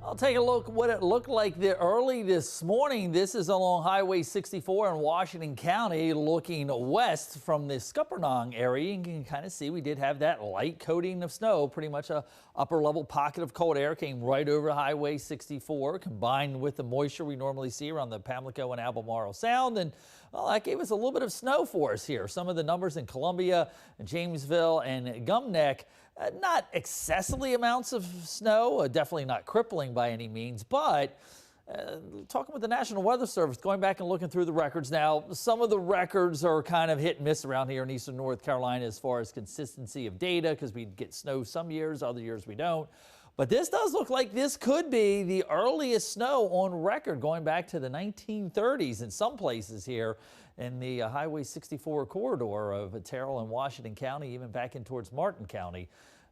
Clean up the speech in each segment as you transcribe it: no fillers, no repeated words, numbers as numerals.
I'll take a look at what it looked like early this morning. This is along Highway 64 in Washington County, looking west from the Scuppernong area. You can kind of see we did have that light coating of snow. Pretty much a upper level pocket of cold air came right over Highway 64, combined with the moisture we normally see around the Pamlico and Albemarle Sound. And well, that gave us a little bit of snow for us here. Some of the numbers in Columbia, Jamesville, and Gumneck. Not excessively amounts of snow, definitely not crippling by any means, but talking with the National Weather Service, going back and looking through the records now, some of the records are kind of hit and miss around here in eastern North Carolina as far as consistency of data, because we get snow some years, other years we don't. But this does look like this could be the earliest snow on record going back to the 1930s in some places here in the Highway 64 corridor of Terrell and Washington County, even back in towards Martin County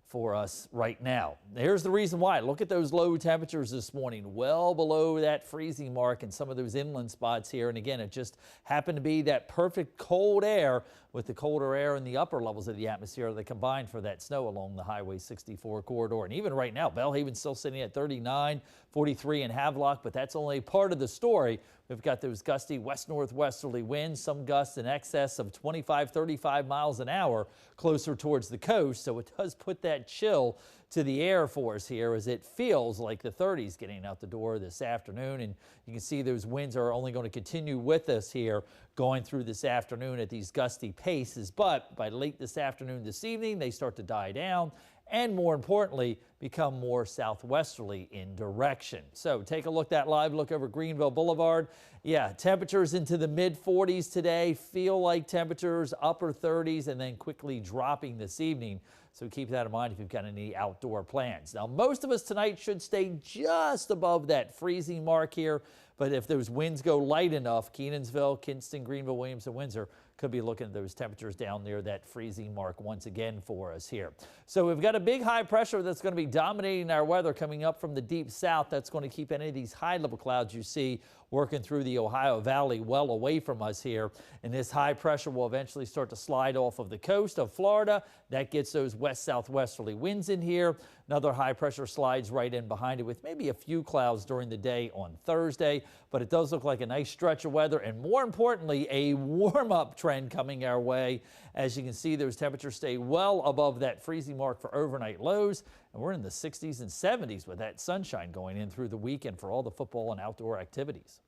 for us right now. Here's the reason why. Look at those low temperatures this morning, well below that freezing mark in some of those inland spots here. And again, it just happened to be that perfect cold air with the colder air in the upper levels of the atmosphere that combined for that snow along the Highway 64 corridor. And even right now, Belhaven's still sitting at 39, 43 in Havelock, but that's only part of the story. We've got those gusty west-northwesterly winds, some gusts in excess of 25, 35 miles an hour closer towards the coast. So it does put that chill to the air for us here as it feels like the 30s getting out the door this afternoon. And you can see those winds are only going to continue with us here going through this afternoon at these gusty paces. But by late this afternoon, this evening, they start to die down and more importantly, become more southwesterly in direction. So take a look, that live look over Greenville Boulevard. Yeah, temperatures into the mid 40s today, feel like temperatures upper 30s and then quickly dropping this evening. So keep that in mind if you've got any outdoor plans. Now, most of us tonight should stay just above that freezing mark here. But if those winds go light enough, Kenansville, Kinston, Greenville, Williamson, Windsor could be looking at those temperatures down near that freezing mark once again for us here. So we've got a big high pressure that's going to be dominating our weather coming up from the deep south. That's going to keep any of these high level clouds you see working through the Ohio Valley well away from us here. And this high pressure will eventually start to slide off of the coast of Florida. That gets those west southwesterly winds in here. Another high pressure slides right in behind it with maybe a few clouds during the day on Thursday. But it does look like a nice stretch of weather and more importantly, a warm up trend coming our way. As you can see, those temperatures stay well above that freezing mark for overnight lows. And we're in the 60s and 70s with that sunshine going in through the weekend for all the football and outdoor activities.